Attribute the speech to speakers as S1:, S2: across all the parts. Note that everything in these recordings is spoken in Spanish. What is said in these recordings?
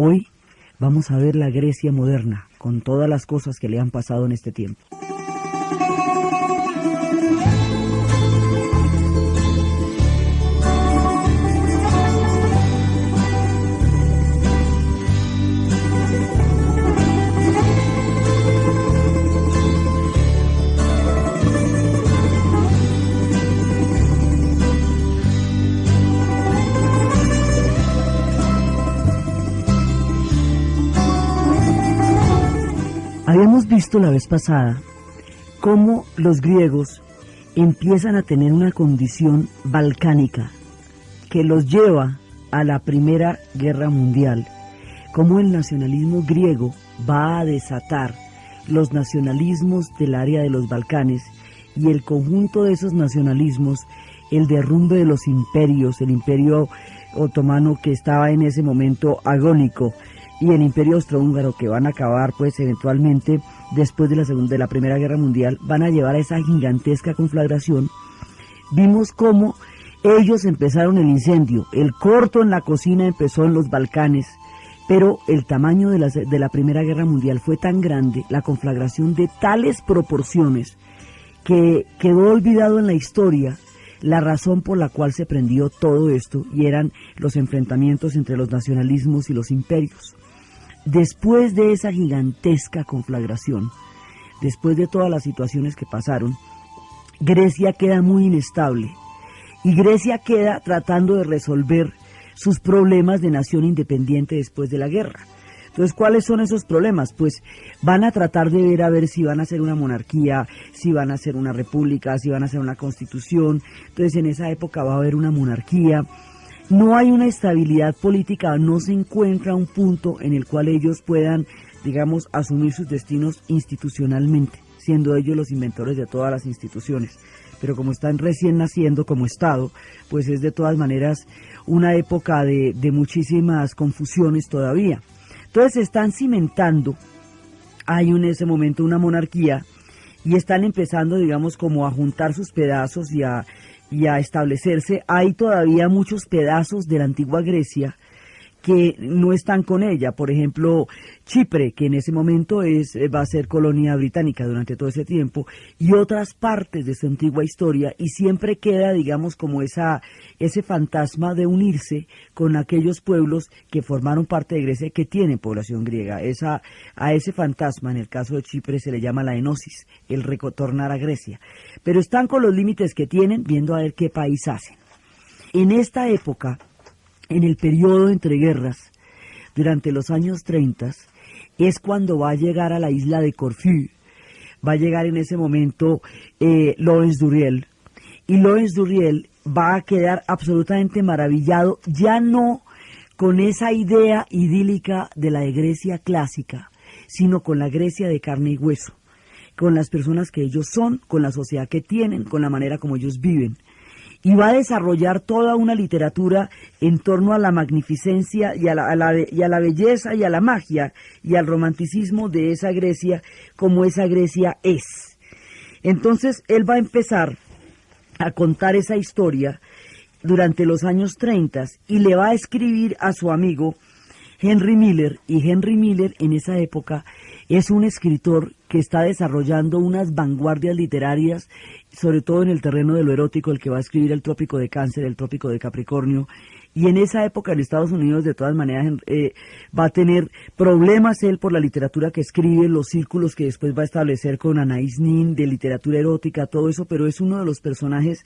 S1: Hoy vamos a ver la Grecia moderna, con todas las cosas que le han pasado en este tiempo. Habíamos visto la vez pasada cómo los griegos empiezan a tener una condición balcánica que los lleva a la Primera Guerra Mundial, cómo el nacionalismo griego va a desatar los nacionalismos del área de los Balcanes y el conjunto de esos nacionalismos, el derrumbe de los imperios, el imperio otomano que estaba en ese momento agónico, y el imperio austrohúngaro, que van a acabar pues eventualmente después de la Primera Guerra Mundial, van a llevar a esa gigantesca conflagración. Vimos cómo ellos empezaron el incendio, el corto en la cocina empezó en los Balcanes, pero el tamaño de la Primera Guerra Mundial fue tan grande, la conflagración de tales proporciones, que quedó olvidado en la historia la razón por la cual se prendió todo esto, y eran los enfrentamientos entre los nacionalismos y los imperios. Después de esa gigantesca conflagración, después de todas las situaciones que pasaron, Grecia queda muy inestable y Grecia queda tratando de resolver sus problemas de nación independiente después de la guerra. Entonces, ¿cuáles son esos problemas? Pues van a tratar de ver a ver si van a hacer una monarquía, si van a hacer una república, si van a hacer una constitución. Entonces, en esa época va a haber una monarquía. No hay una estabilidad política, no se encuentra un punto en el cual ellos puedan, digamos, asumir sus destinos institucionalmente, siendo ellos los inventores de todas las instituciones. Pero como están recién naciendo como Estado, pues es de todas maneras una época de muchísimas confusiones todavía. Entonces se están cimentando, hay en ese momento una monarquía, y están empezando, digamos, como a juntar sus pedazos y a establecerse. Hay todavía muchos pedazos de la antigua Grecia que no están con ella. Por ejemplo, Chipre, que en ese momento va a ser colonia británica durante todo ese tiempo, y otras partes de su antigua historia, y siempre queda, digamos, como ese fantasma de unirse con aquellos pueblos que formaron parte de Grecia, que tienen población griega. A ese fantasma, en el caso de Chipre, se le llama la enosis, el retornar a Grecia. Pero están con los límites que tienen, viendo a ver qué país hacen. En esta época, en el periodo entre guerras, durante los años 30, es cuando va a llegar a la isla de Corfú. Va a llegar en ese momento Lawrence Durrell, y Lawrence Durrell va a quedar absolutamente maravillado, ya no con esa idea idílica de la de Grecia clásica, sino con la Grecia de carne y hueso, con las personas que ellos son, con la sociedad que tienen, con la manera como ellos viven. Y va a desarrollar toda una literatura en torno a la magnificencia y a la belleza y a la magia y al romanticismo de esa Grecia, como esa Grecia es. Entonces él va a empezar a contar esa historia durante los años 30 y le va a escribir a su amigo Henry Miller, y Henry Miller en esa época es un escritor que está desarrollando unas vanguardias literarias, sobre todo en el terreno de lo erótico, el que va a escribir El Trópico de Cáncer, El Trópico de Capricornio, y en esa época en Estados Unidos de todas maneras va a tener problemas él por la literatura que escribe, los círculos que después va a establecer con Anais Nin de literatura erótica, todo eso, pero es uno de los personajes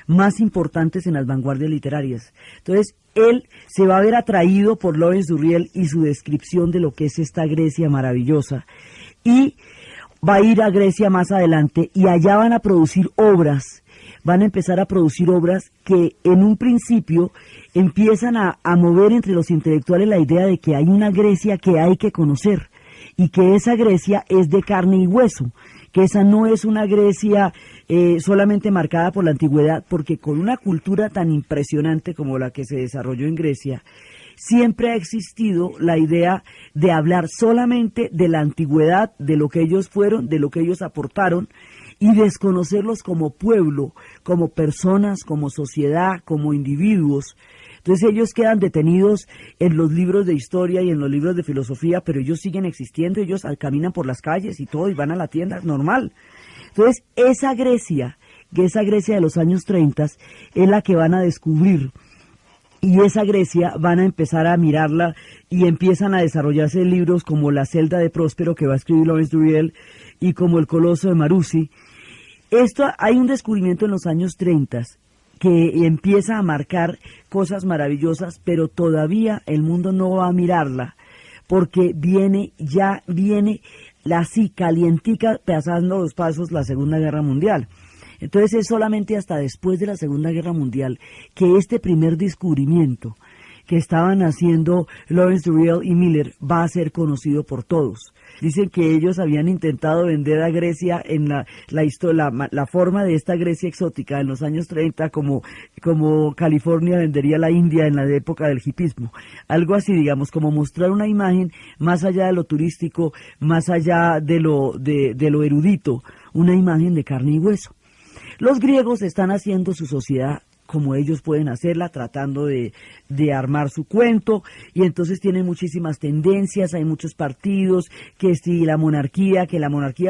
S1: más importantes en las vanguardias literarias. Entonces él se va a ver atraído por Lawrence Durrell y su descripción de lo que es esta Grecia maravillosa, y va a ir a Grecia más adelante, y allá van a producir obras, van a empezar a producir obras que en un principio empiezan a mover entre los intelectuales la idea de que hay una Grecia que hay que conocer, y que esa Grecia es de carne y hueso, que esa no es una Grecia solamente marcada por la antigüedad, porque con una cultura tan impresionante como la que se desarrolló en Grecia, siempre ha existido la idea de hablar solamente de la antigüedad, de lo que ellos fueron, de lo que ellos aportaron, y desconocerlos como pueblo, como personas, como sociedad, como individuos. Entonces ellos quedan detenidos en los libros de historia y en los libros de filosofía, pero ellos siguen existiendo, ellos caminan por las calles y todo, y van a la tienda, normal. Entonces esa Grecia, que esa Grecia de los años 30, es la que van a descubrir. Y esa Grecia van a empezar a mirarla y empiezan a desarrollarse libros como La celda de Próspero, que va a escribir Lawrence Durrell, y como El coloso de Marussi. Hay un descubrimiento en los años 30 que empieza a marcar cosas maravillosas, pero todavía el mundo no va a mirarla, porque viene la así calientica, pasando los pasos, la Segunda Guerra Mundial. Entonces es solamente hasta después de la Segunda Guerra Mundial que este primer descubrimiento que estaban haciendo Lawrence Durrell y Miller va a ser conocido por todos. Dicen que ellos habían intentado vender a Grecia en la forma de esta Grecia exótica en los años 30 como California vendería la India en la época del hipismo. Algo así, digamos, como mostrar una imagen más allá de lo turístico, más allá de lo erudito, una imagen de carne y hueso. Los griegos están haciendo su sociedad como ellos pueden hacerla, tratando de armar su cuento, y entonces tienen muchísimas tendencias, hay muchos partidos, que si la monarquía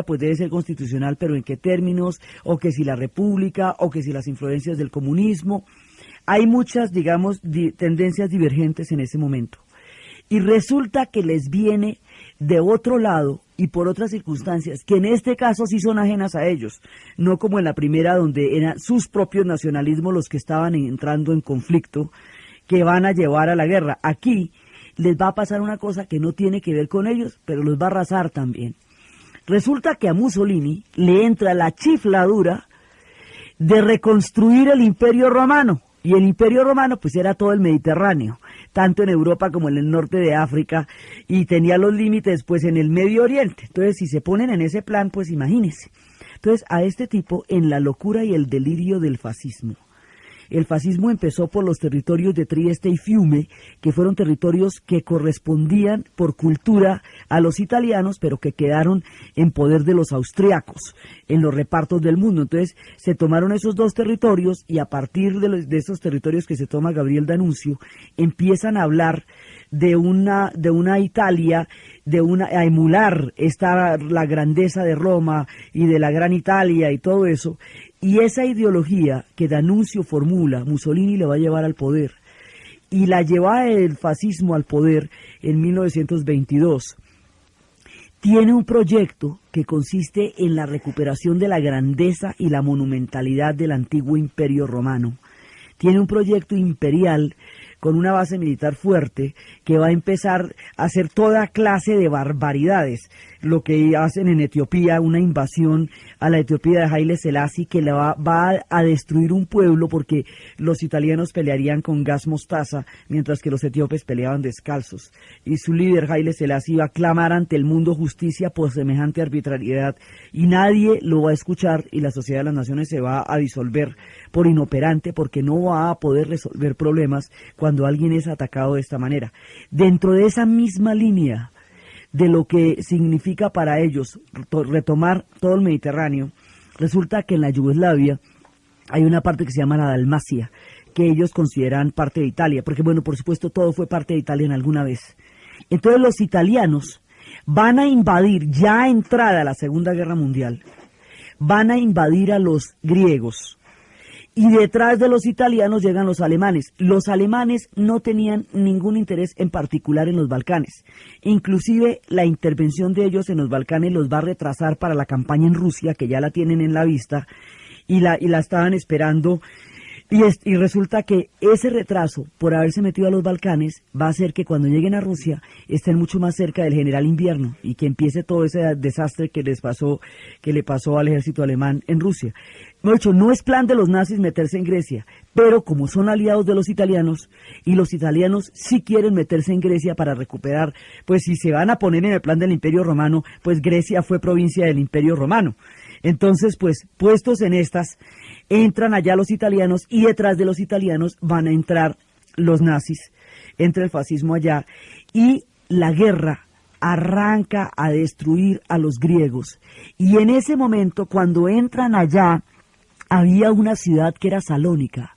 S1: pues debe ser constitucional, pero en qué términos, o que si la república, o que si las influencias del comunismo. Hay muchas, digamos, tendencias divergentes en ese momento. Y resulta que les viene de otro lado y por otras circunstancias, que en este caso sí son ajenas a ellos, no como en la primera donde eran sus propios nacionalismos los que estaban entrando en conflicto, que van a llevar a la guerra. Aquí les va a pasar una cosa que no tiene que ver con ellos, pero los va a arrasar también. Resulta que a Mussolini le entra la chifladura de reconstruir el Imperio Romano, y el Imperio Romano pues era todo el Mediterráneo, tanto en Europa como en el norte de África, y tenía los límites pues en el Medio Oriente. Entonces si se ponen en ese plan, pues imagínense. Entonces a este tipo, en la locura y el delirio del fascismo, el fascismo empezó por los territorios de Trieste y Fiume, que fueron territorios que correspondían por cultura a los italianos, pero que quedaron en poder de los austriacos en los repartos del mundo. Entonces se tomaron esos dos territorios, y a partir de esos territorios que se toma Gabriel D'Annunzio, empiezan a hablar de una Italia, a emular la grandeza de Roma y de la Gran Italia y todo eso. Y esa ideología que D'Annunzio formula, Mussolini le va a llevar al poder. Y la lleva el fascismo al poder en 1922. Tiene un proyecto que consiste en la recuperación de la grandeza y la monumentalidad del antiguo Imperio Romano. Tiene un proyecto imperial con una base militar fuerte que va a empezar a hacer toda clase de barbaridades. Lo que hacen en Etiopía, una invasión a la Etiopía de Haile Selassie, que va a destruir un pueblo, porque los italianos pelearían con gas mostaza, mientras que los etíopes peleaban descalzos. Y su líder, Haile Selassie, va a clamar ante el mundo justicia por semejante arbitrariedad, y nadie lo va a escuchar, y la Sociedad de las Naciones se va a disolver por inoperante, porque no va a poder resolver problemas cuando alguien es atacado de esta manera. Dentro de esa misma línea de lo que significa para ellos retomar todo el Mediterráneo, resulta que en la Yugoslavia hay una parte que se llama la Dalmacia, que ellos consideran parte de Italia, porque bueno, por supuesto todo fue parte de Italia en alguna vez. Entonces los italianos van a invadir, ya entrada la Segunda Guerra Mundial, van a invadir a los griegos. Y detrás de los italianos llegan los alemanes. Los alemanes no tenían ningún interés en particular en los Balcanes. Inclusive la intervención de ellos en los Balcanes los va a retrasar para la campaña en Rusia, que ya la tienen en la vista, y la estaban esperando. Y resulta que ese retraso por haberse metido a los Balcanes va a hacer que cuando lleguen a Rusia estén mucho más cerca del general Invierno, y que empiece todo ese desastre que le pasó al ejército alemán en Rusia. De hecho, no es plan de los nazis meterse en Grecia, pero como son aliados de los italianos, y los italianos sí quieren meterse en Grecia para recuperar, pues si se van a poner en el plan del Imperio Romano, pues Grecia fue provincia del Imperio Romano. Entonces, pues, puestos en estas, entran allá los italianos, y detrás de los italianos van a entrar los nazis, entra el fascismo allá, y la guerra arranca a destruir a los griegos. Y en ese momento, cuando entran allá, había una ciudad que era Salónica.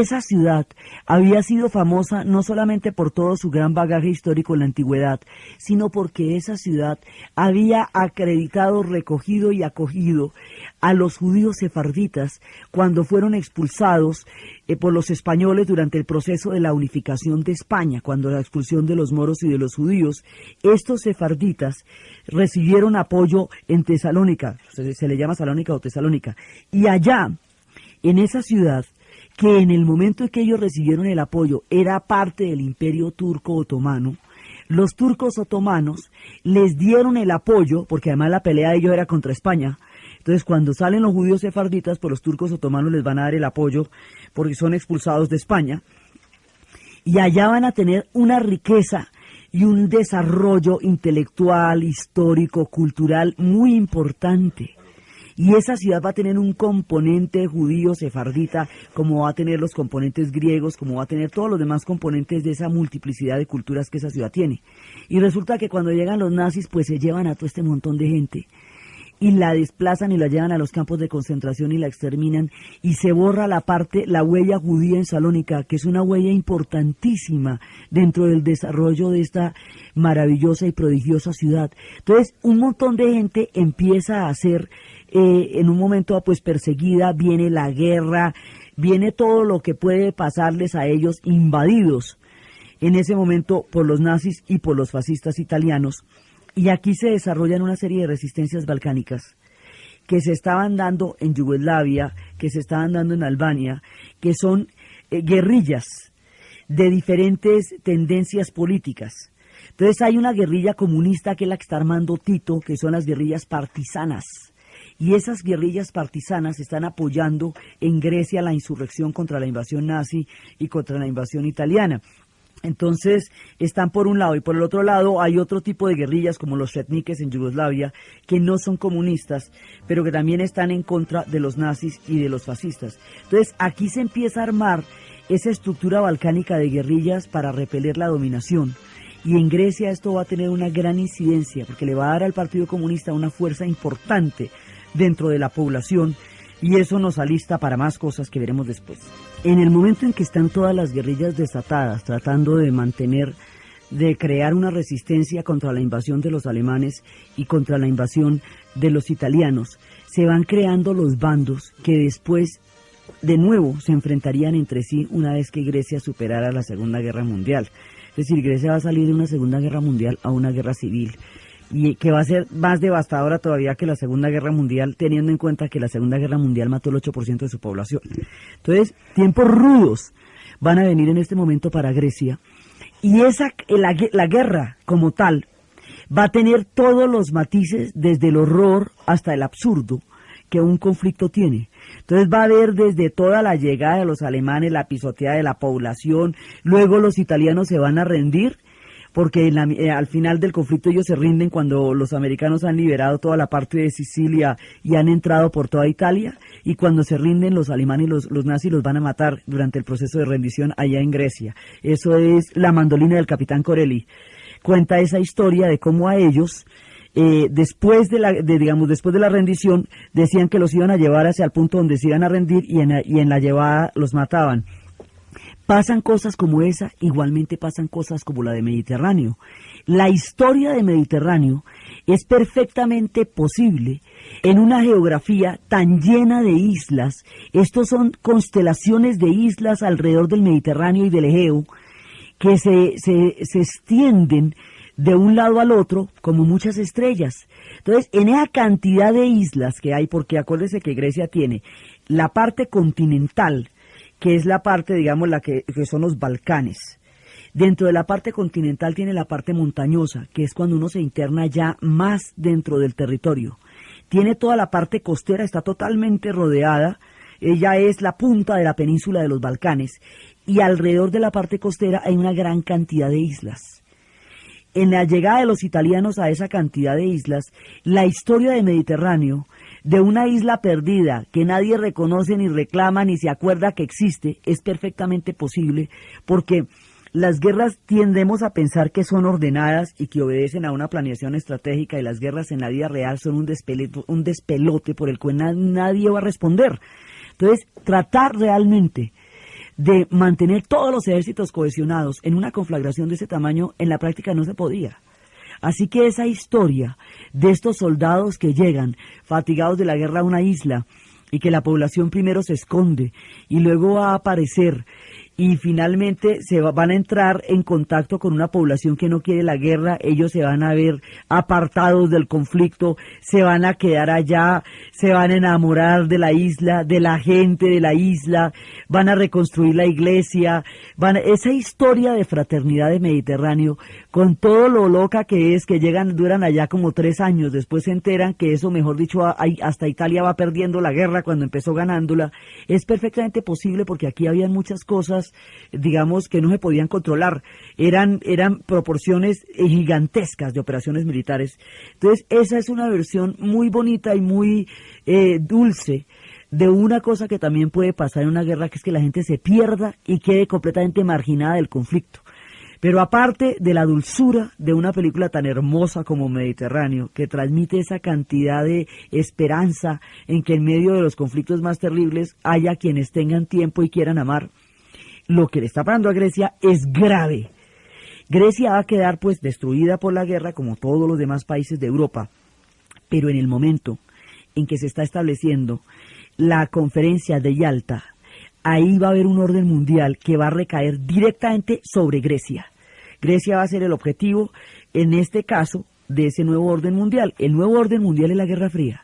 S1: esa ciudad había sido famosa no solamente por todo su gran bagaje histórico en la antigüedad, sino porque esa ciudad había acreditado, recogido y acogido a los judíos sefarditas cuando fueron expulsados por los españoles durante el proceso de la unificación de España, cuando la expulsión de los moros y de los judíos. Estos sefarditas recibieron apoyo en Tesalónica, se le llama Salónica o Tesalónica, y allá, en esa ciudad, que en el momento en que ellos recibieron el apoyo era parte del imperio turco otomano, los turcos otomanos les dieron el apoyo, porque además la pelea de ellos era contra España. Entonces cuando salen los judíos sefarditas, pues los turcos otomanos les van a dar el apoyo porque son expulsados de España, y allá van a tener una riqueza y un desarrollo intelectual, histórico, cultural muy importante. Y esa ciudad va a tener un componente judío sefardita, como va a tener los componentes griegos, como va a tener todos los demás componentes de esa multiplicidad de culturas que esa ciudad tiene. Y resulta que cuando llegan los nazis, pues se llevan a todo este montón de gente y la desplazan y la llevan a los campos de concentración y la exterminan, y se borra la huella judía en Salónica, que es una huella importantísima dentro del desarrollo de esta maravillosa y prodigiosa ciudad. Entonces, un montón de gente empieza a ser, en un momento pues perseguida, viene la guerra, viene todo lo que puede pasarles a ellos, invadidos en ese momento por los nazis y por los fascistas italianos. Y aquí se desarrollan una serie de resistencias balcánicas que se estaban dando en Yugoslavia, que se estaban dando en Albania, que son guerrillas de diferentes tendencias políticas. Entonces hay una guerrilla comunista que es la que está armando Tito, que son las guerrillas partisanas. Y esas guerrillas partisanas están apoyando en Grecia la insurrección contra la invasión nazi y contra la invasión italiana. Entonces están por un lado, y por el otro lado hay otro tipo de guerrillas como los chetniques en Yugoslavia, que no son comunistas, pero que también están en contra de los nazis y de los fascistas. Entonces aquí se empieza a armar esa estructura balcánica de guerrillas para repeler la dominación. Y en Grecia esto va a tener una gran incidencia, porque le va a dar al Partido Comunista una fuerza importante dentro de la población, y eso nos alista para más cosas que veremos después. En el momento en que están todas las guerrillas desatadas, tratando de crear una resistencia contra la invasión de los alemanes y contra la invasión de los italianos, se van creando los bandos que después, de nuevo, se enfrentarían entre sí una vez que Grecia superara la Segunda Guerra Mundial. Es decir, Grecia va a salir de una Segunda Guerra Mundial a una guerra civil, y que va a ser más devastadora todavía que la Segunda Guerra Mundial, teniendo en cuenta que la Segunda Guerra Mundial mató el 8% de su población. Entonces, tiempos rudos van a venir en este momento para Grecia, y la guerra como tal va a tener todos los matices, desde el horror hasta el absurdo que un conflicto tiene. Entonces va a haber desde toda la llegada de los alemanes, la pisoteada de la población, luego los italianos se van a rendir, porque al final del conflicto ellos se rinden cuando los americanos han liberado toda la parte de Sicilia y han entrado por toda Italia, y cuando se rinden los alemanes y los nazis los van a matar durante el proceso de rendición allá en Grecia. Eso es La mandolina del capitán Corelli. Cuenta esa historia de cómo a ellos, después de la rendición, decían que los iban a llevar hacia el punto donde se iban a rendir, y en la llevada los mataban. Pasan cosas como esa, igualmente pasan cosas como la de Mediterráneo. La historia de Mediterráneo es perfectamente posible en una geografía tan llena de islas. Estos son constelaciones de islas alrededor del Mediterráneo y del Egeo, que se extienden de un lado al otro como muchas estrellas. Entonces, en esa cantidad de islas que hay, porque acuérdese que Grecia tiene la parte continental, que es la parte, digamos, que son los Balcanes. Dentro de la parte continental tiene la parte montañosa, que es cuando uno se interna ya más dentro del territorio. Tiene toda la parte costera, está totalmente rodeada, ella es la punta de la península de los Balcanes, y alrededor de la parte costera hay una gran cantidad de islas. En la llegada de los italianos a esa cantidad de islas, la historia del Mediterráneo, de una isla perdida que nadie reconoce ni reclama ni se acuerda que existe, es perfectamente posible, porque las guerras tendemos a pensar que son ordenadas y que obedecen a una planeación estratégica, y las guerras en la vida real son un despelote por el cual nadie va a responder. Entonces, tratar realmente de mantener todos los ejércitos cohesionados en una conflagración de ese tamaño, en la práctica no se podía. Así que esa historia de estos soldados que llegan fatigados de la guerra a una isla y que la población primero se esconde y luego va a aparecer y finalmente van a entrar en contacto con una población que no quiere la guerra, ellos se van a ver apartados del conflicto, se van a quedar allá, se van a enamorar de la isla, de la gente de la isla, van a reconstruir la iglesia, esa historia de fraternidad de Mediterráneo, con todo lo loca que es, que duran allá como 3 años, después se enteran que eso, mejor dicho, hasta Italia va perdiendo la guerra cuando empezó ganándola, es perfectamente posible porque aquí habían muchas cosas, digamos, que no se podían controlar, eran proporciones gigantescas de operaciones militares. Entonces esa es una versión muy bonita y muy dulce de una cosa que también puede pasar en una guerra, que es que la gente se pierda y quede completamente marginada del conflicto. Pero aparte de la dulzura de una película tan hermosa como Mediterráneo, que transmite esa cantidad de esperanza en que en medio de los conflictos más terribles haya quienes tengan tiempo y quieran amar, lo que le está pasando a Grecia es grave. Grecia va a quedar pues destruida por la guerra como todos los demás países de Europa, pero en el momento en que se está estableciendo la conferencia de Yalta, ahí va a haber un orden mundial que va a recaer directamente sobre Grecia. Grecia va a ser el objetivo, en este caso, de ese nuevo orden mundial. El nuevo orden mundial es la Guerra Fría.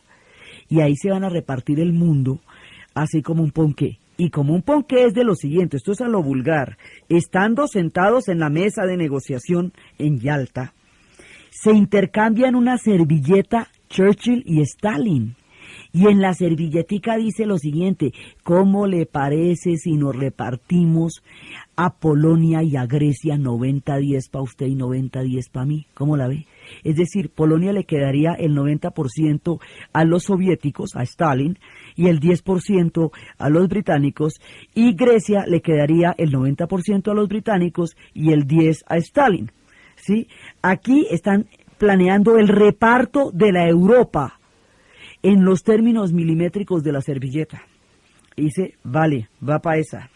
S1: Y ahí se van a repartir el mundo así como un ponqué. Y como un ponqué es de lo siguiente, esto es a lo vulgar. Estando sentados en la mesa de negociación en Yalta, se intercambian una servilleta Churchill y Stalin. Y en la servilletica dice lo siguiente: ¿cómo le parece si nos repartimos a Polonia y a Grecia 90-10 para usted y 90-10 para mí? ¿Cómo la ve? Es decir, Polonia le quedaría el 90% a los soviéticos, a Stalin, y el 10% a los británicos, y Grecia le quedaría el 90% a los británicos y el 10% a Stalin. ¿Sí? Aquí están planeando el reparto de la Europa en los términos milimétricos de la servilleta. Y dice, vale, va para esa.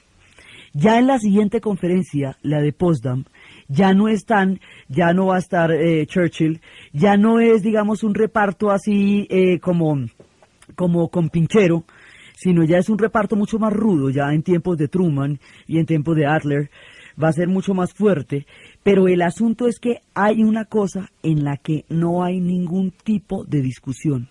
S1: Ya en la siguiente conferencia, la de Potsdam, ya no va a estar Churchill, ya no es, digamos, un reparto así como con pinchero, sino ya es un reparto mucho más rudo, ya en tiempos de Truman y en tiempos de Adler, va a ser mucho más fuerte, pero el asunto es que hay una cosa en la que no hay ningún tipo de discusión.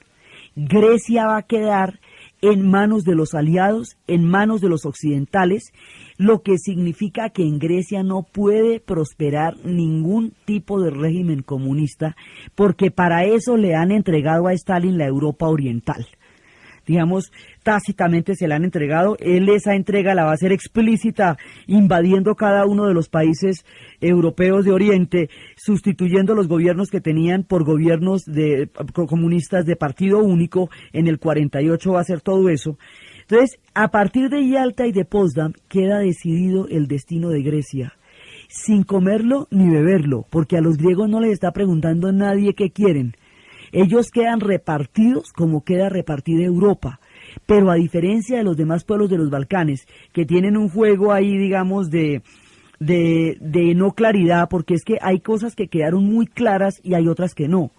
S1: Grecia va a quedar en manos de los aliados, en manos de los occidentales, lo que significa que en Grecia no puede prosperar ningún tipo de régimen comunista, porque para eso le han entregado a Stalin la Europa oriental. Digamos, tácitamente se la han entregado, él esa entrega la va a hacer explícita, invadiendo cada uno de los países europeos de Oriente, sustituyendo los gobiernos que tenían por gobiernos comunistas de partido único. En el 48 va a hacer todo eso. Entonces, a partir de Yalta y de Potsdam queda decidido el destino de Grecia, sin comerlo ni beberlo, porque a los griegos no les está preguntando nadie qué quieren. Ellos quedan repartidos como queda repartida Europa, pero a diferencia de los demás pueblos de los Balcanes, que tienen un juego ahí, digamos, de no claridad, porque es que hay cosas que quedaron muy claras y hay otras que no.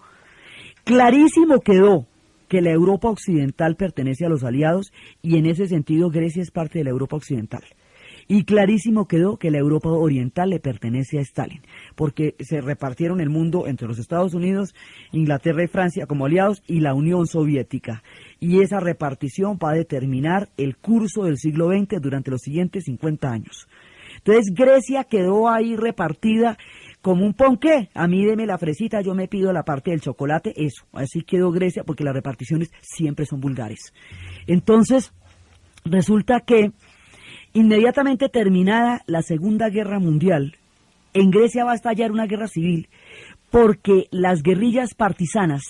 S1: Clarísimo quedó que la Europa occidental pertenece a los aliados y en ese sentido Grecia es parte de la Europa occidental. Y clarísimo quedó que la Europa oriental le pertenece a Stalin, porque se repartieron el mundo entre los Estados Unidos, Inglaterra y Francia como aliados y la Unión Soviética. Y esa repartición va a determinar el curso del siglo XX durante los siguientes 50 años. Entonces Grecia quedó ahí repartida como un ponqué. A mí deme la fresita, yo me pido la parte del chocolate, eso. Así quedó Grecia porque las reparticiones siempre son vulgares. Entonces, resulta que inmediatamente terminada la Segunda Guerra Mundial, en Grecia va a estallar una guerra civil porque las guerrillas partisanas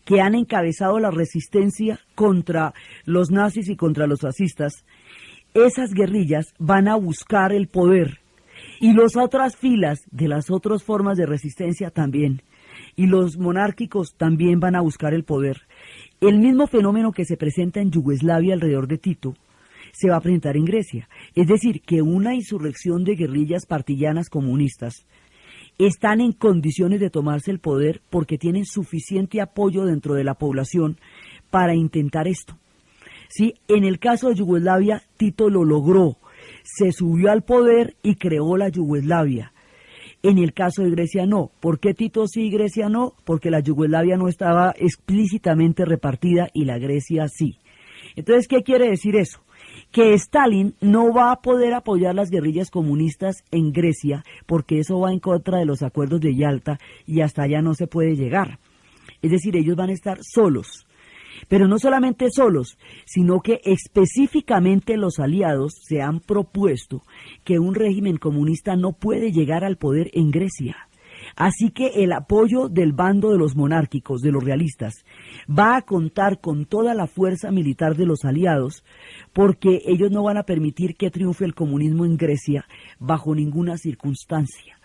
S1: que han encabezado la resistencia contra los nazis y contra los fascistas, esas guerrillas van a buscar el poder y las otras filas de las otras formas de resistencia también, y los monárquicos también van a buscar el poder. El mismo fenómeno que se presenta en Yugoslavia alrededor de Tito se va a presentar en Grecia. Es decir, que una insurrección de guerrillas partillanas comunistas están en condiciones de tomarse el poder porque tienen suficiente apoyo dentro de la población para intentar esto. Sí, en el caso de Yugoslavia, Tito lo logró, se subió al poder y creó la Yugoslavia. En el caso de Grecia no. ¿Por qué Tito sí y Grecia no? Porque la Yugoslavia no estaba explícitamente repartida y la Grecia sí. Entonces, ¿qué quiere decir eso? Que Stalin no va a poder apoyar las guerrillas comunistas en Grecia porque eso va en contra de los acuerdos de Yalta y hasta allá no se puede llegar. Es decir, ellos van a estar solos. Pero no solamente solos, sino que específicamente los aliados se han propuesto que un régimen comunista no puede llegar al poder en Grecia. Así que el apoyo del bando de los monárquicos, de los realistas, va a contar con toda la fuerza militar de los aliados, porque ellos no van a permitir que triunfe el comunismo en Grecia bajo ninguna circunstancia.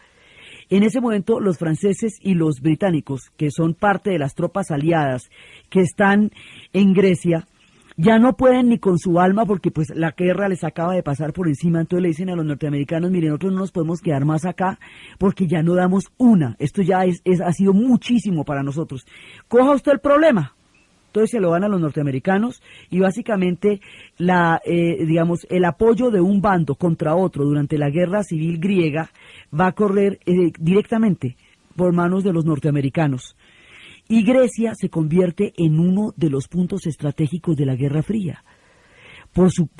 S1: En ese momento los franceses y los británicos, que son parte de las tropas aliadas que están en Grecia, ya no pueden ni con su alma porque pues la guerra les acaba de pasar por encima. Entonces le dicen a los norteamericanos: miren, nosotros no nos podemos quedar más acá porque ya no damos una, esto ya ha sido muchísimo para nosotros, coja usted el problema. Entonces se lo dan a los norteamericanos y básicamente el apoyo de un bando contra otro durante la guerra civil griega va a correr directamente por manos de los norteamericanos. Y Grecia se convierte en uno de los puntos estratégicos de la Guerra Fría.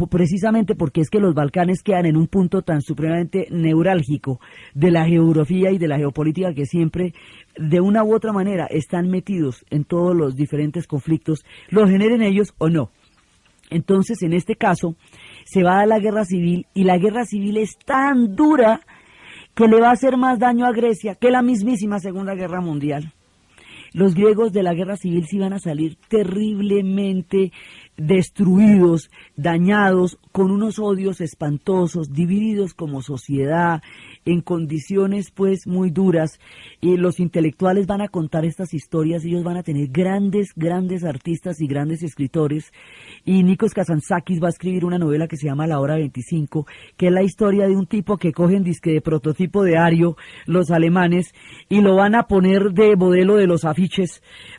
S1: Precisamente porque es que los Balcanes quedan en un punto tan supremamente neurálgico de la geografía y de la geopolítica que siempre, de una u otra manera, están metidos en todos los diferentes conflictos, los generen ellos o no. Entonces, en este caso, se va a dar la guerra civil y la guerra civil es tan dura que le va a hacer más daño a Grecia que la mismísima Segunda Guerra Mundial. Los griegos de la guerra civil sí van a salir terriblemente destruidos, dañados, con unos odios espantosos, divididos como sociedad, en condiciones pues muy duras. Y los intelectuales van a contar estas historias, ellos van a tener grandes artistas y grandes escritores. Y Nikos Kazantzakis va a escribir una novela que se llama La Hora 25, que es la historia de un tipo que cogen disque de prototipo de ario los alemanes y lo van a poner de modelo de los afiches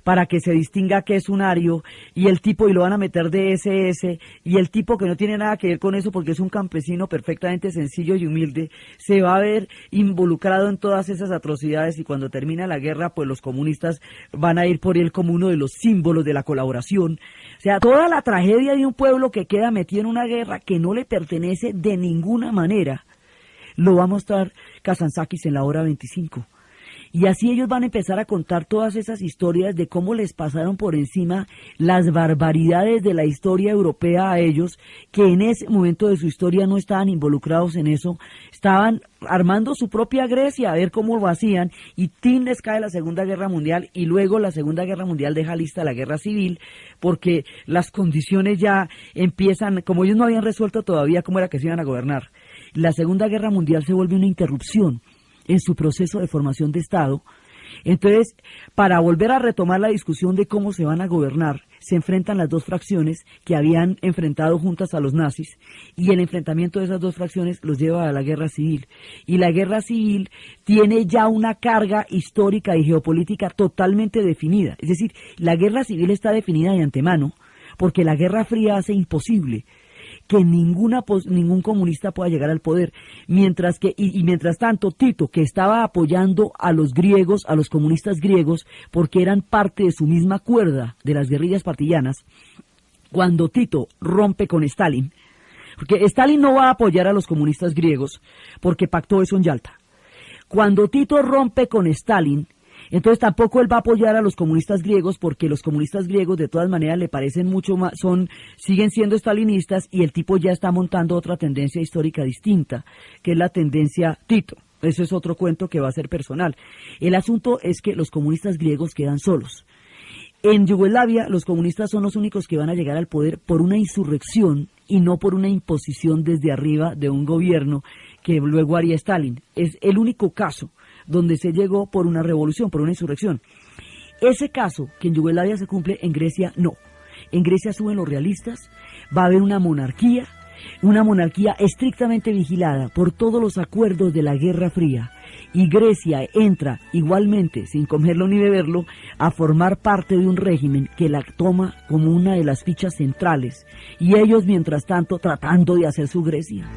S1: para que se distinga que es un ario, y el tipo, y lo van a meter de SS, y el tipo, que no tiene nada que ver con eso porque es un campesino perfectamente sencillo y humilde, se va a ver involucrado en todas esas atrocidades, y cuando termina la guerra pues los comunistas van a ir por él como uno de los símbolos de la colaboración. O sea, toda la tragedia de un pueblo que queda metido en una guerra que no le pertenece de ninguna manera, lo va a mostrar Kazantzakis en La Hora 25. Y así ellos van a empezar a contar todas esas historias de cómo les pasaron por encima las barbaridades de la historia europea a ellos, que en ese momento de su historia no estaban involucrados en eso, estaban armando su propia Grecia, a ver cómo lo hacían, y tin, les cae la Segunda Guerra Mundial, y luego la Segunda Guerra Mundial deja lista la Guerra Civil, porque las condiciones ya empiezan, como ellos no habían resuelto todavía cómo era que se iban a gobernar, la Segunda Guerra Mundial se vuelve una interrupción en su proceso de formación de Estado. Entonces, para volver a retomar la discusión de cómo se van a gobernar, se enfrentan las dos fracciones que habían enfrentado juntas a los nazis, y el enfrentamiento de esas dos fracciones los lleva a la guerra civil. Y la guerra civil tiene ya una carga histórica y geopolítica totalmente definida. Es decir, la guerra civil está definida de antemano, porque la Guerra Fría hace imposible que ningún comunista pueda llegar al poder, mientras tanto Tito, que estaba apoyando a los griegos, a los comunistas griegos, porque eran parte de su misma cuerda de las guerrillas partillanas, cuando Tito rompe con Stalin, porque Stalin no va a apoyar a los comunistas griegos, porque pactó eso en Yalta. Cuando Tito rompe con Stalin, entonces tampoco él va a apoyar a los comunistas griegos, porque los comunistas griegos de todas maneras le parecen mucho más, siguen siendo stalinistas, y el tipo ya está montando otra tendencia histórica distinta, que es la tendencia Tito. Eso es otro cuento que va a ser personal. El asunto es que los comunistas griegos quedan solos. En Yugoslavia los comunistas son los únicos que van a llegar al poder por una insurrección y no por una imposición desde arriba de un gobierno que luego haría Stalin. Es el único caso donde se llegó por una revolución, por una insurrección. Ese caso que en Yugoslavia se cumple, en Grecia no. En Grecia suben los realistas, va a haber una monarquía, una monarquía estrictamente vigilada por todos los acuerdos de la Guerra Fría. Y Grecia entra igualmente, sin comerlo ni beberlo, a formar parte de un régimen que la toma como una de las fichas centrales, y ellos mientras tanto tratando de hacer su Grecia.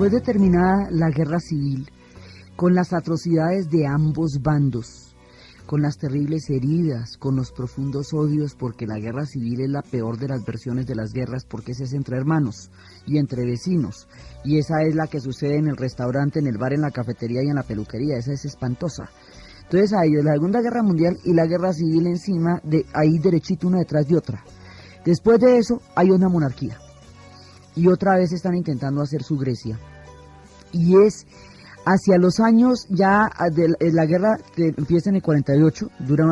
S1: Después de terminada la guerra civil, con las atrocidades de ambos bandos, con las terribles heridas, con los profundos odios, porque la guerra civil es la peor de las versiones de las guerras, porque esa es entre hermanos y entre vecinos, y esa es la que sucede en el restaurante, en el bar, en la cafetería y en la peluquería, esa es espantosa. Entonces hay la Segunda Guerra Mundial y la guerra civil encima, ahí derechito una detrás de otra. Después de eso hay una monarquía, y otra vez están intentando hacer su Grecia. Y es hacia los años ya de la guerra que empieza en el 48, dura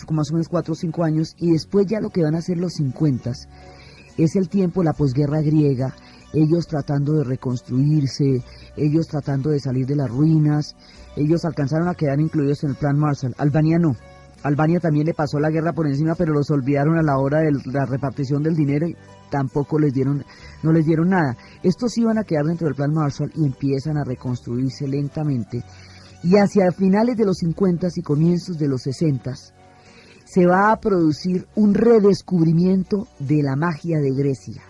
S1: más o menos 4 o 5 años, y después ya lo que van a ser los 50, es el tiempo, la posguerra griega, ellos tratando de reconstruirse, ellos tratando de salir de las ruinas, ellos alcanzaron a quedar incluidos en el Plan Marshall. Albania no. Albania también le pasó la guerra por encima, pero los olvidaron a la hora de la repartición del dinero y tampoco no les dieron nada. Estos iban a quedar dentro del Plan Marshall y empiezan a reconstruirse lentamente. Y hacia finales de los 50 y comienzos de los 60 se va a producir un redescubrimiento de la magia de Grecia.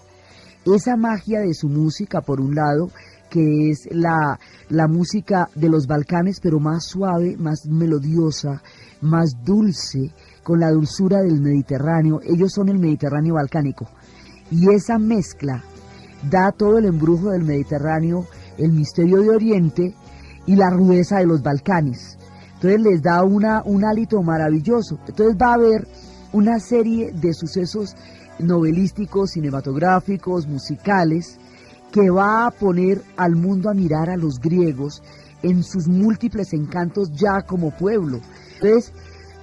S1: Esa magia de su música, por un lado, que es la música de los Balcanes, pero más suave, más melodiosa, más dulce, con la dulzura del Mediterráneo. Ellos son el Mediterráneo balcánico. Y esa mezcla da todo el embrujo del Mediterráneo, el misterio de Oriente y la rudeza de los Balcanes. Entonces les da un hálito maravilloso. Entonces va a haber una serie de sucesos novelísticos, cinematográficos, musicales, que va a poner al mundo a mirar a los griegos en sus múltiples encantos ya como pueblo. Entonces,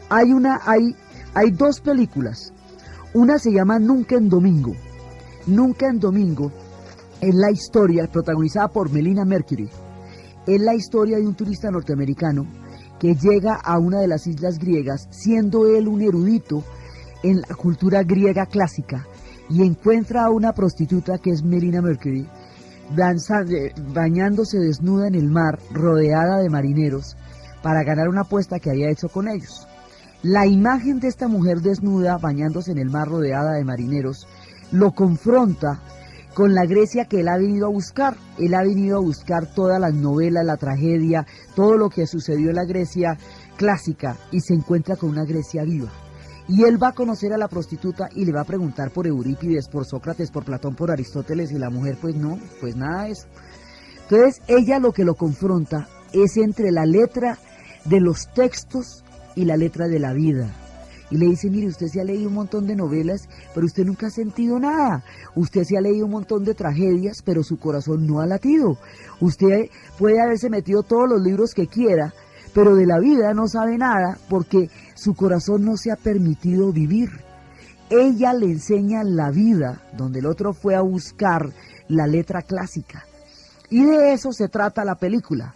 S1: hay dos películas. Una se llama Nunca en Domingo. Nunca en Domingo es la historia, protagonizada por Melina Mercury, es la historia de un turista norteamericano que llega a una de las islas griegas, siendo él un erudito en la cultura griega clásica, y encuentra a una prostituta que es Melina Mercury, bañándose desnuda en el mar, rodeada de marineros, para ganar una apuesta que había hecho con ellos. La imagen de esta mujer desnuda, bañándose en el mar, rodeada de marineros, lo confronta con la Grecia que él ha venido a buscar. Él ha venido a buscar todas las novelas, la tragedia, todo lo que sucedió en la Grecia clásica, y se encuentra con una Grecia viva. Y él va a conocer a la prostituta y le va a preguntar por Eurípides, por Sócrates, por Platón, por Aristóteles, y la mujer pues no, pues nada de eso. Entonces ella lo que lo confronta es entre la letra de los textos y la letra de la vida. Y le dice, mire, usted se ha leído un montón de novelas, pero usted nunca ha sentido nada. Usted se ha leído un montón de tragedias, pero su corazón no ha latido. Usted puede haberse metido todos los libros que quiera, pero de la vida no sabe nada porque su corazón no se ha permitido vivir. Ella le enseña la vida, donde el otro fue a buscar la letra clásica. Y de eso se trata la película.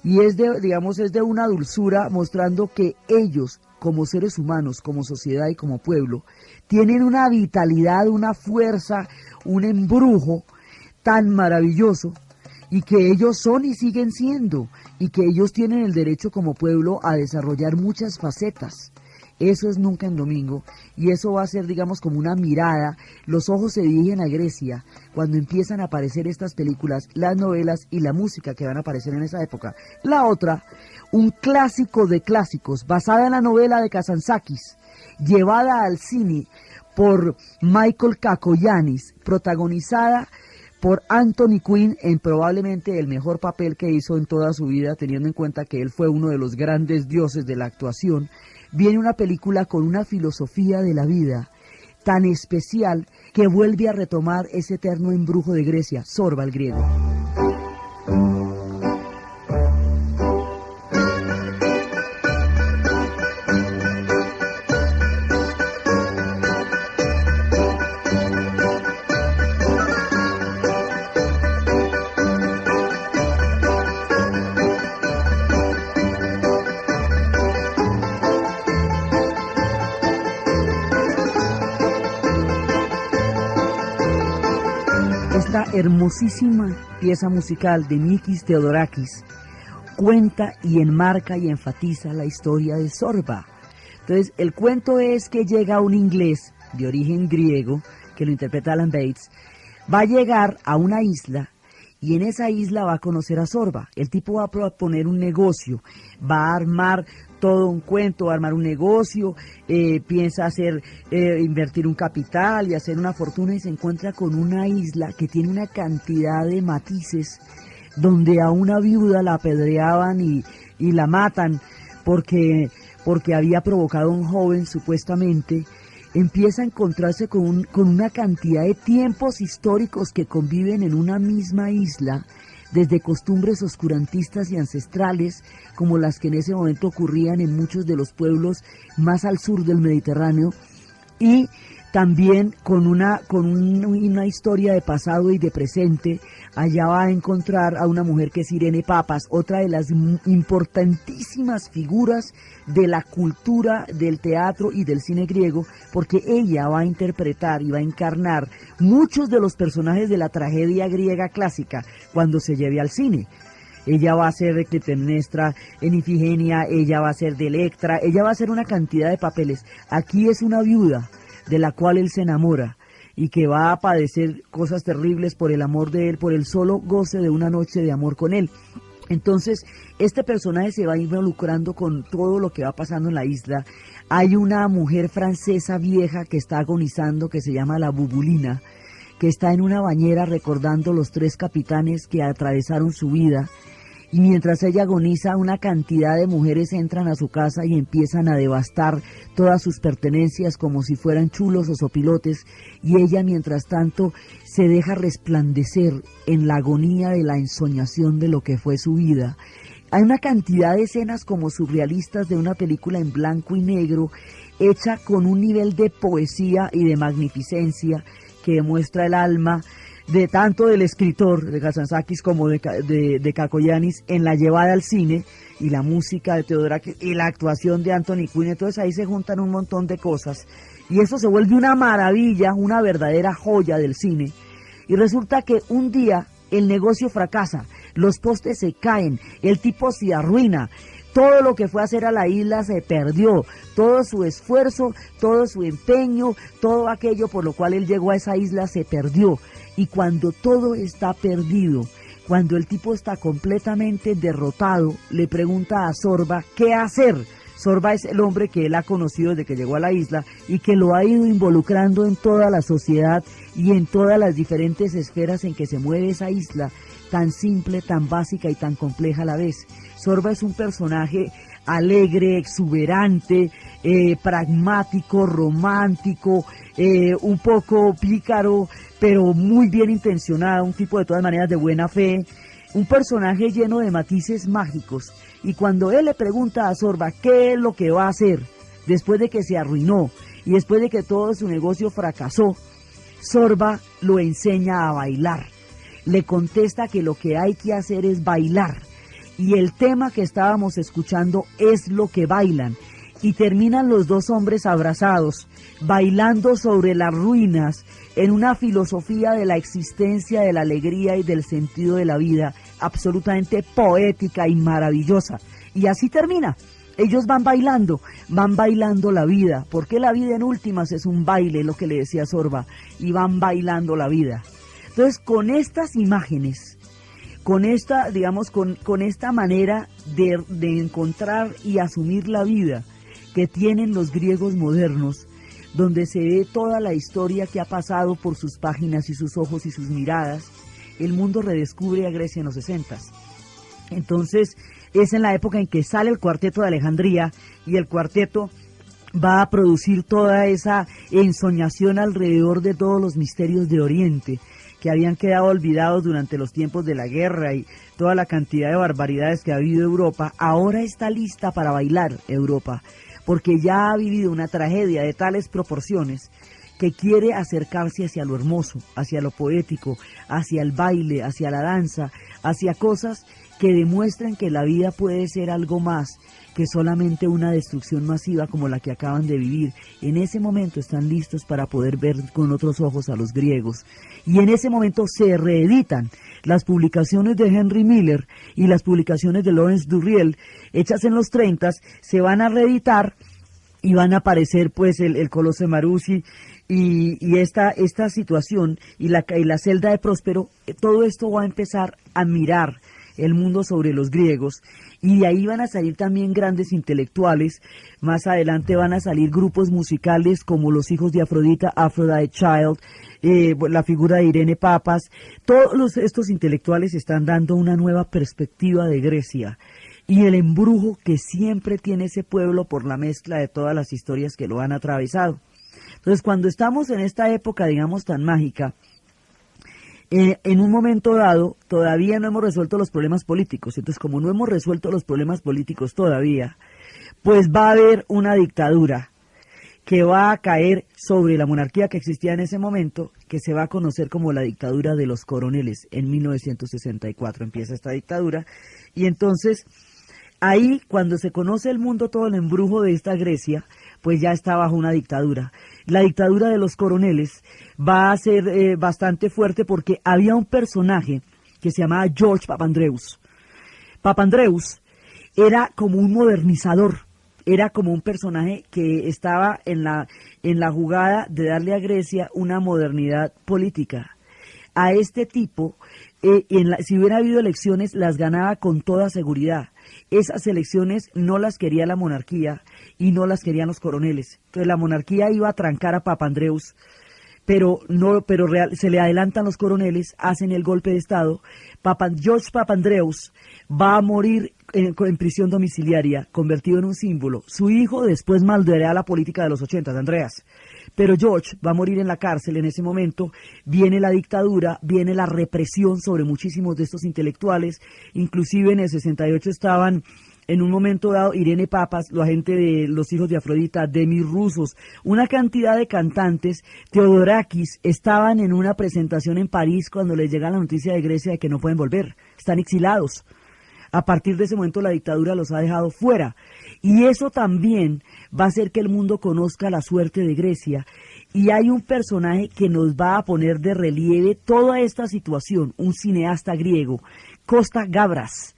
S1: Y es de una dulzura, mostrando que ellos, como seres humanos, como sociedad y como pueblo, tienen una vitalidad, una fuerza, un embrujo tan maravilloso, y que ellos son y siguen siendo, y que ellos tienen el derecho como pueblo a desarrollar muchas facetas. Eso es Nunca en Domingo, y eso va a ser, digamos, como una mirada. Los ojos se dirigen a Grecia cuando empiezan a aparecer estas películas, las novelas y la música que van a aparecer en esa época. La otra, un clásico de clásicos, basada en la novela de Kazantzakis, llevada al cine por Michael Kakoyannis, protagonizada por Anthony Quinn en probablemente el mejor papel que hizo en toda su vida, teniendo en cuenta que él fue uno de los grandes dioses de la actuación. Viene una película con una filosofía de la vida tan especial que vuelve a retomar ese eterno embrujo de Grecia, Zorba el griego. esta hermosísima pieza musical de Mikis Theodorakis cuenta y enmarca y enfatiza la historia de Zorba. Entonces, el cuento es que llega un inglés de origen griego, que lo interpreta Alan Bates, va a llegar a una isla y en esa isla va a conocer a Zorba. El tipo va a proponer un negocio, va a armar todo un cuento, va a armar un negocio, piensa hacer, invertir un capital y hacer una fortuna y se encuentra con una isla que tiene una cantidad de matices donde a una viuda la apedreaban y la matan porque había provocado a un joven supuestamente. Empieza a encontrarse con una cantidad de tiempos históricos que conviven en una misma isla, desde costumbres oscurantistas y ancestrales, como las que en ese momento ocurrían en muchos de los pueblos más al sur del Mediterráneo, y también con una historia de pasado y de presente. Allá va a encontrar a una mujer que es Irene Papas, otra de las importantísimas figuras de la cultura del teatro y del cine griego, porque ella va a interpretar y va a encarnar muchos de los personajes de la tragedia griega clásica cuando se lleve al cine. Ella va a ser de Clitemnestra en Ifigenia, ella va a ser de Electra, ella va a hacer una cantidad de papeles. Aquí es una viuda de la cual él se enamora y que va a padecer cosas terribles por el amor de él, por el solo goce de una noche de amor con él. Entonces, este personaje se va involucrando con todo lo que va pasando en la isla. Hay una mujer francesa vieja que está agonizando, que se llama la Bubulina, que está en una bañera recordando los 3 capitanes que atravesaron su vida. Y mientras ella agoniza, una cantidad de mujeres entran a su casa y empiezan a devastar todas sus pertenencias como si fueran chulos o sopilotes, y ella mientras tanto se deja resplandecer en la agonía de la ensoñación de lo que fue su vida. Hay una cantidad de escenas como surrealistas de una película en blanco y negro, hecha con un nivel de poesía y de magnificencia que demuestra el alma de tanto del escritor de Kazantzakis como de Kakoyanis en la llevada al cine, y la música de Theodorakis y la actuación de Anthony Quinn. Entonces ahí se juntan un montón de cosas y eso se vuelve una maravilla, una verdadera joya del cine. Y resulta que un día el negocio fracasa, los postes se caen, el tipo se arruina, todo lo que fue a hacer a la isla se perdió, todo su esfuerzo, todo su empeño, todo aquello por lo cual él llegó a esa isla se perdió. Y cuando todo está perdido, cuando el tipo está completamente derrotado, le pregunta a Zorba qué hacer. Zorba es el hombre que él ha conocido desde que llegó a la isla y que lo ha ido involucrando en toda la sociedad y en todas las diferentes esferas en que se mueve esa isla, tan simple, tan básica y tan compleja a la vez. Zorba es un personaje alegre, exuberante, pragmático, romántico, un poco pícaro, pero muy bien intencionado, un tipo de todas maneras de buena fe, un personaje lleno de matices mágicos. Y cuando él le pregunta a Zorba qué es lo que va a hacer después de que se arruinó y después de que todo su negocio fracasó, Zorba lo enseña a bailar. Le contesta que lo que hay que hacer es bailar. Y el tema que estábamos escuchando es lo que bailan. Y terminan los dos hombres abrazados, bailando sobre las ruinas, en una filosofía de la existencia, de la alegría y del sentido de la vida, absolutamente poética y maravillosa. Y así termina. Ellos van bailando la vida, porque la vida en últimas es un baile, lo que le decía Zorba, y van bailando la vida. Entonces, con estas imágenes, con esta, digamos, con esta manera de encontrar y asumir la vida que tienen los griegos modernos, donde se ve toda la historia que ha pasado por sus páginas y sus ojos y sus miradas, el mundo redescubre a Grecia en los 60. Entonces, es en la época en que sale el Cuarteto de Alejandría, y el cuarteto va a producir toda esa ensoñación alrededor de todos los misterios de Oriente, que habían quedado olvidados durante los tiempos de la guerra y toda la cantidad de barbaridades que ha habido Europa. Ahora está lista para bailar Europa, porque ya ha vivido una tragedia de tales proporciones que quiere acercarse hacia lo hermoso, hacia lo poético, hacia el baile, hacia la danza, hacia cosas que demuestran que la vida puede ser algo más que solamente una destrucción masiva como la que acaban de vivir. En ese momento están listos para poder ver con otros ojos a los griegos. Y en ese momento se reeditan las publicaciones de Henry Miller y las publicaciones de Lawrence Durrell, hechas en los 30, se van a reeditar y van a aparecer pues el Coloso de Maruzzi y esta situación y la celda de Próspero. Todo esto va a empezar a mirar el mundo sobre los griegos, y de ahí van a salir también grandes intelectuales. Más adelante van a salir grupos musicales como los hijos de Afrodita, Aphrodite Child, la figura de Irene Papas. Todos estos intelectuales están dando una nueva perspectiva de Grecia y el embrujo que siempre tiene ese pueblo por la mezcla de todas las historias que lo han atravesado. Entonces, cuando estamos en esta época, digamos, tan mágica, en un momento dado, todavía no hemos resuelto los problemas políticos. Entonces, como no hemos resuelto los problemas políticos todavía, pues va a haber una dictadura que va a caer sobre la monarquía que existía en ese momento, que se va a conocer como la dictadura de los coroneles. En 1964 empieza esta dictadura, y entonces ahí, cuando se conoce el mundo todo el embrujo de esta Grecia, pues ya está bajo una dictadura. La dictadura de los coroneles va a ser bastante fuerte, porque había un personaje que se llamaba George Papandreou. Papandreou era como un modernizador, era como un personaje que estaba en la jugada de darle a Grecia una modernidad política. A este tipo, si hubiera habido elecciones, las ganaba con toda seguridad. Esas elecciones no las quería la monarquía y no las querían los coroneles. Entonces la monarquía iba a trancar a Papandreou, pero se le adelantan los coroneles, hacen el golpe de Estado. George Papandreou va a morir en prisión domiciliaria, convertido en un símbolo. Su hijo después moldeará la política de los 80, Andreas. Pero George va a morir en la cárcel en ese momento. Viene la dictadura, viene la represión sobre muchísimos de estos intelectuales. Inclusive en el 68 estaban, en un momento dado, Irene Papas, la gente de los hijos de Afrodita, Demis Roussos, una cantidad de cantantes. Theodorakis estaban en una presentación en París cuando les llega la noticia de Grecia de que no pueden volver, están exilados. A partir de ese momento la dictadura los ha dejado fuera, y eso también va a hacer que el mundo conozca la suerte de Grecia. Y hay un personaje que nos va a poner de relieve toda esta situación, un cineasta griego, Costa Gavras.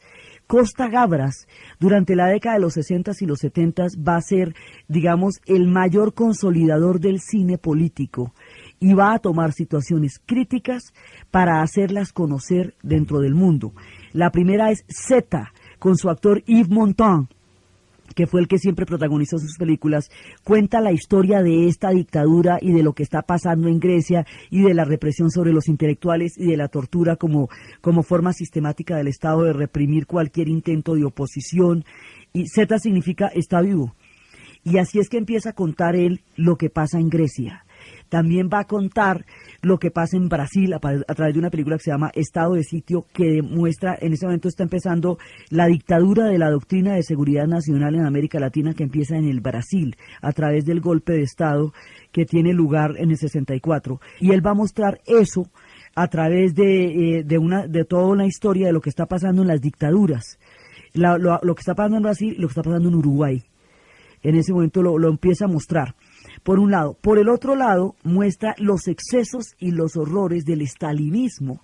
S1: Costa Gavras, durante la década de los 60 y los 70, va a ser, digamos, el mayor consolidador del cine político, y va a tomar situaciones críticas para hacerlas conocer dentro del mundo. La primera es Zeta, con su actor Yves Montand, que fue el que siempre protagonizó sus películas. Cuenta la historia de esta dictadura y de lo que está pasando en Grecia, y de la represión sobre los intelectuales y de la tortura como forma sistemática del Estado de reprimir cualquier intento de oposición. Y Zeta significa está vivo. Y así es que empieza a contar él lo que pasa en Grecia. También va a contar lo que pasa en Brasil a través de una película que se llama Estado de Sitio, que demuestra, en ese momento está empezando la dictadura de la doctrina de seguridad nacional en América Latina, que empieza en el Brasil a través del golpe de Estado que tiene lugar en el 64. Y él va a mostrar eso a través de toda una historia de lo que está pasando en las dictaduras, lo que está pasando en Brasil y lo que está pasando en Uruguay. En ese momento lo empieza a mostrar, por un lado. Por el otro lado, muestra los excesos y los horrores del estalinismo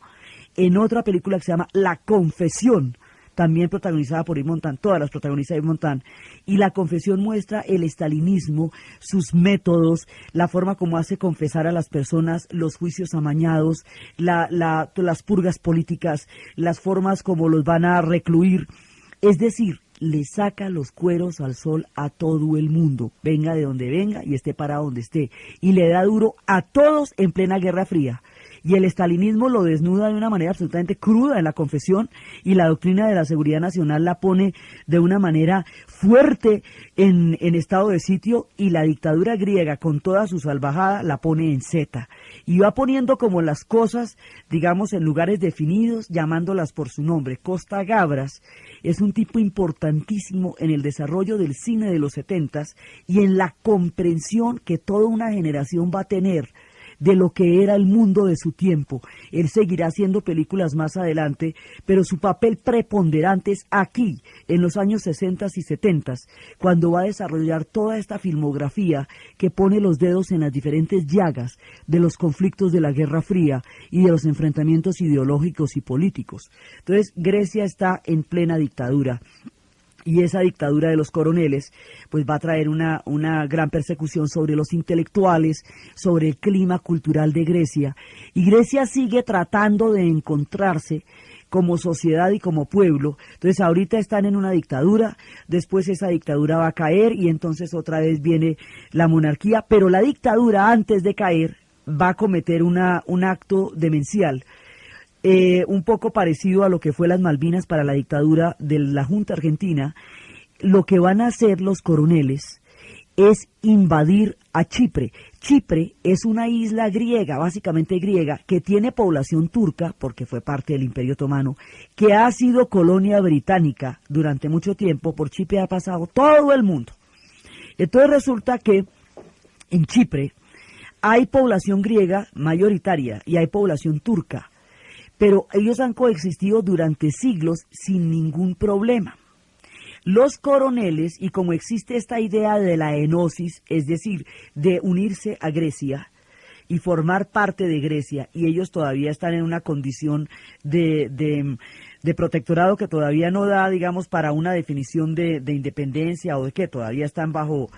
S1: en otra película que se llama La Confesión, también protagonizada por Yves Montand, todas las protagoniza Yves Montand. Y La Confesión muestra el estalinismo, sus métodos, la forma como hace confesar a las personas, los juicios amañados, las purgas políticas, las formas como los van a recluir. Es decir, le saca los cueros al sol a todo el mundo, venga de donde venga y esté parado donde esté, y le da duro a todos en plena Guerra Fría. Y el estalinismo lo desnuda de una manera absolutamente cruda en La Confesión, y la doctrina de la seguridad nacional la pone de una manera fuerte en Estado de Sitio, y la dictadura griega con toda su salvajada la pone en Zeta. Y va poniendo como las cosas, digamos, en lugares definidos, llamándolas por su nombre. Costa Gavras es un tipo importantísimo en el desarrollo del cine de los 70 y en la comprensión que toda una generación va a tener de lo que era el mundo de su tiempo. Él seguirá haciendo películas más adelante, pero su papel preponderante es aquí, en los años 60 y 70, cuando va a desarrollar toda esta filmografía que pone los dedos en las diferentes llagas de los conflictos de la Guerra Fría y de los enfrentamientos ideológicos y políticos. Entonces, Grecia está en plena dictadura. Y esa dictadura de los coroneles pues va a traer una gran persecución sobre los intelectuales, sobre el clima cultural de Grecia. Y Grecia sigue tratando de encontrarse como sociedad y como pueblo. Entonces ahorita están en una dictadura, después esa dictadura va a caer y entonces otra vez viene la monarquía, pero la dictadura antes de caer va a cometer un acto demencial. Un poco parecido a lo que fue las Malvinas para la dictadura de la Junta Argentina. Lo que van a hacer los coroneles es invadir a Chipre. Chipre es una isla griega, básicamente griega, que tiene población turca, porque fue parte del Imperio Otomano, que ha sido colonia británica durante mucho tiempo. Por Chipre ha pasado todo el mundo. Entonces resulta que en Chipre hay población griega mayoritaria y hay población turca, pero ellos han coexistido durante siglos sin ningún problema. Los coroneles, y como existe esta idea de la enosis, es decir, de unirse a Grecia y formar parte de Grecia, y ellos todavía están en una condición de protectorado que todavía no da, digamos, para una definición de independencia o de que todavía están bajo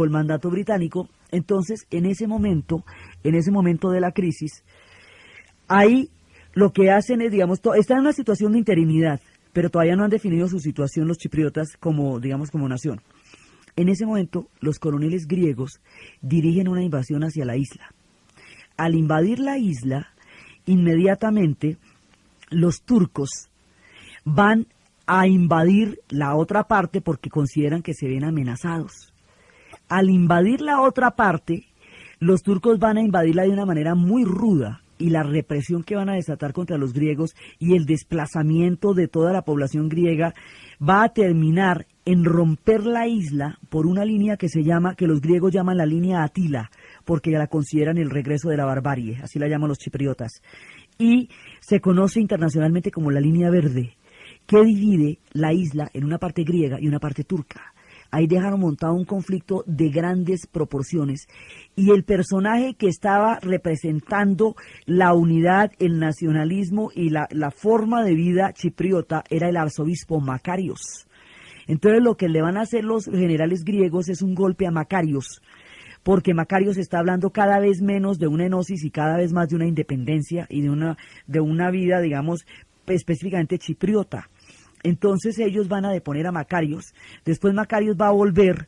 S1: el mandato británico. Entonces, en ese momento de la crisis, hay lo que hacen es, digamos, están en una situación de interinidad, pero todavía no han definido su situación los chipriotas como, digamos, como nación. En ese momento, los coroneles griegos dirigen una invasión hacia la isla. Al invadir la isla, inmediatamente los turcos van a invadir la otra parte porque consideran que se ven amenazados. Al invadir la otra parte, los turcos van a invadirla de una manera muy ruda, y la represión que van a desatar contra los griegos y el desplazamiento de toda la población griega va a terminar en romper la isla por una línea que los griegos llaman la línea Atila, porque la consideran el regreso de la barbarie, así la llaman los chipriotas, y se conoce internacionalmente como la línea verde, que divide la isla en una parte griega y una parte turca. Ahí dejaron montado un conflicto de grandes proporciones y el personaje que estaba representando la unidad, el nacionalismo y la forma de vida chipriota era el arzobispo Macarios. Entonces lo que le van a hacer los generales griegos es un golpe a Macarios, porque Macarios está hablando cada vez menos de una enosis y cada vez más de una independencia y de una vida, digamos, específicamente chipriota. Entonces ellos van a deponer a Macarios, después Macarios va a volver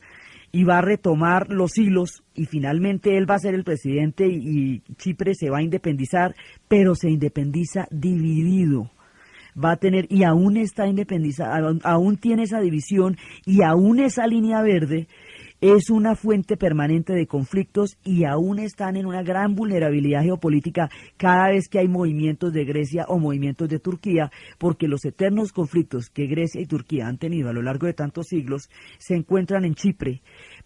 S1: y va a retomar los hilos y finalmente él va a ser el presidente y Chipre se va a independizar, pero se independiza dividido. Va a tener, y aún está independizada, aún tiene esa división y aún esa línea verde es una fuente permanente de conflictos y aún están en una gran vulnerabilidad geopolítica cada vez que hay movimientos de Grecia o movimientos de Turquía, porque los eternos conflictos que Grecia y Turquía han tenido a lo largo de tantos siglos se encuentran en Chipre,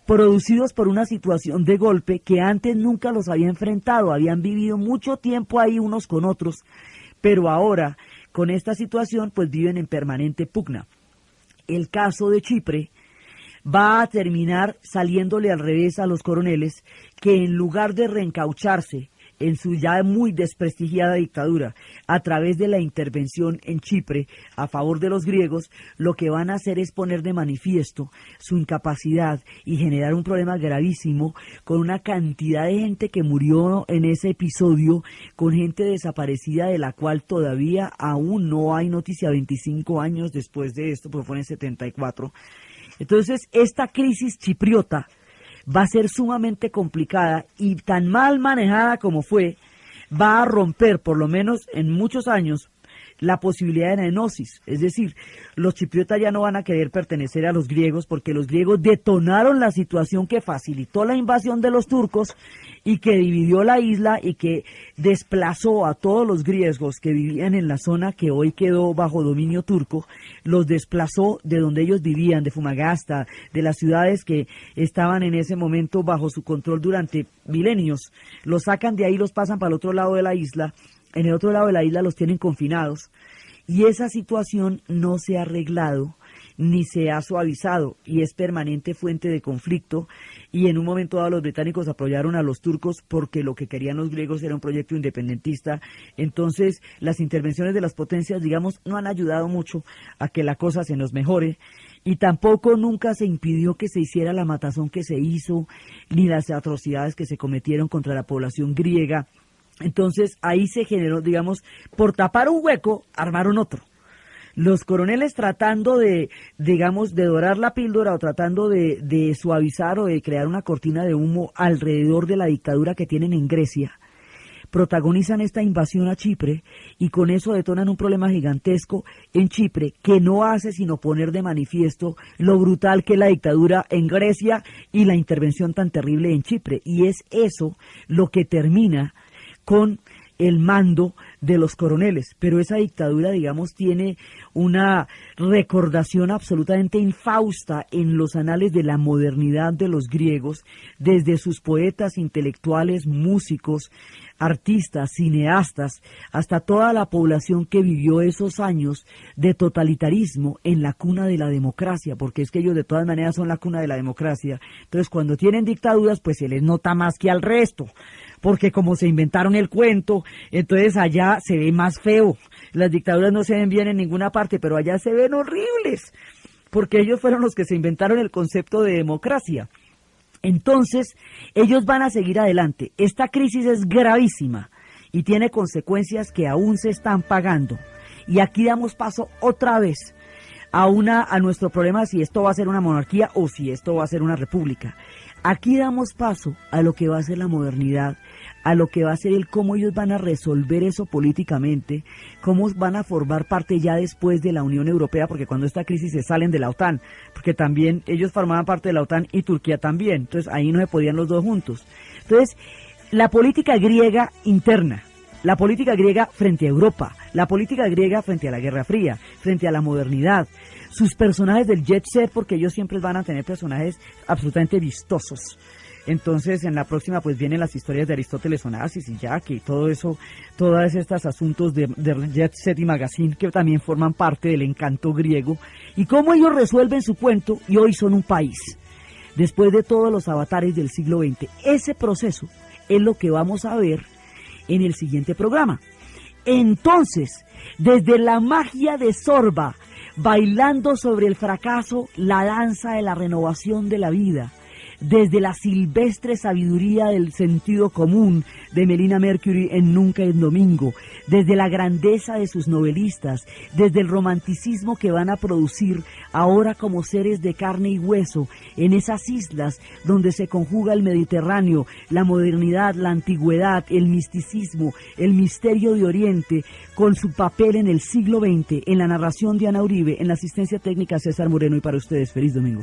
S1: producidos por una situación de golpe que antes nunca los había enfrentado, habían vivido mucho tiempo ahí unos con otros, pero ahora con esta situación pues viven en permanente pugna. El caso de Chipre va a terminar saliéndole al revés a los coroneles, que en lugar de reencaucharse en su ya muy desprestigiada dictadura a través de la intervención en Chipre a favor de los griegos, lo que van a hacer es poner de manifiesto su incapacidad y generar un problema gravísimo con una cantidad de gente que murió en ese episodio, con gente desaparecida de la cual todavía aún no hay noticia 25 años después de esto, porque fue en el 74. Entonces, esta crisis chipriota va a ser sumamente complicada y tan mal manejada como fue, va a romper, por lo menos en muchos años, la posibilidad de la enosis. Es decir, los chipriotas ya no van a querer pertenecer a los griegos porque los griegos detonaron la situación que facilitó la invasión de los turcos y que dividió la isla y que desplazó a todos los griegos que vivían en la zona que hoy quedó bajo dominio turco, los desplazó de donde ellos vivían, de Fumagasta, de las ciudades que estaban en ese momento bajo su control durante milenios. Los sacan de ahí, los pasan para el otro lado de la isla, en el otro lado de la isla los tienen confinados, y esa situación no se ha arreglado ni se ha suavizado y es permanente fuente de conflicto, y en un momento dado los británicos apoyaron a los turcos porque lo que querían los griegos era un proyecto independentista. Entonces las intervenciones de las potencias, digamos, no han ayudado mucho a que la cosa se nos mejore, y tampoco nunca se impidió que se hiciera la matazón que se hizo ni las atrocidades que se cometieron contra la población griega. Entonces ahí se generó, digamos, por tapar un hueco, armaron otro. Los coroneles tratando de, digamos, de dorar la píldora o tratando de suavizar o de crear una cortina de humo alrededor de la dictadura que tienen en Grecia, protagonizan esta invasión a Chipre y con eso detonan un problema gigantesco en Chipre que no hace sino poner de manifiesto lo brutal que es la dictadura en Grecia y la intervención tan terrible en Chipre. Y es eso lo que termina con el mando de los coroneles, pero esa dictadura, digamos, tiene una recordación absolutamente infausta en los anales de la modernidad de los griegos, desde sus poetas, intelectuales, músicos, artistas, cineastas, hasta toda la población que vivió esos años de totalitarismo en la cuna de la democracia, porque es que ellos de todas maneras son la cuna de la democracia. Entonces, cuando tienen dictaduras, pues se les nota más que al resto, porque como se inventaron el cuento, entonces allá se ve más feo. Las dictaduras no se ven bien en ninguna parte, pero allá se ven horribles, porque ellos fueron los que se inventaron el concepto de democracia. Entonces, ellos van a seguir adelante. Esta crisis es gravísima y tiene consecuencias que aún se están pagando. Y aquí damos paso otra vez a nuestro problema, si esto va a ser una monarquía o si esto va a ser una república. Aquí damos paso a lo que va a ser la modernidad, a lo que va a ser el cómo ellos van a resolver eso políticamente, cómo van a formar parte ya después de la Unión Europea, porque cuando esta crisis se salen de la OTAN, porque también ellos formaban parte de la OTAN y Turquía también, entonces ahí no se podían los dos juntos. Entonces, la política griega interna, la política griega frente a Europa, la política griega frente a la Guerra Fría, frente a la modernidad, sus personajes del jet set, porque ellos siempre van a tener personajes absolutamente vistosos. Entonces, en la próxima, pues vienen las historias de Aristóteles Onassis y Jack y todo eso, todos estos asuntos de Jet Set y Magazine que también forman parte del encanto griego, y cómo ellos resuelven su cuento y hoy son un país, después de todos los avatares del siglo XX. Ese proceso es lo que vamos a ver en el siguiente programa. Entonces, desde la magia de Sorba, bailando sobre el fracaso, la danza de la renovación de la vida, desde la silvestre sabiduría del sentido común de Melina Mercury en Nunca es Domingo, desde la grandeza de sus novelistas, desde el romanticismo que van a producir ahora como seres de carne y hueso en esas islas donde se conjuga el Mediterráneo, la modernidad, la antigüedad, el misticismo, el misterio de Oriente, con su papel en el siglo XX, en la narración de Ana Uribe, en la asistencia técnica César Moreno, y para ustedes, feliz domingo.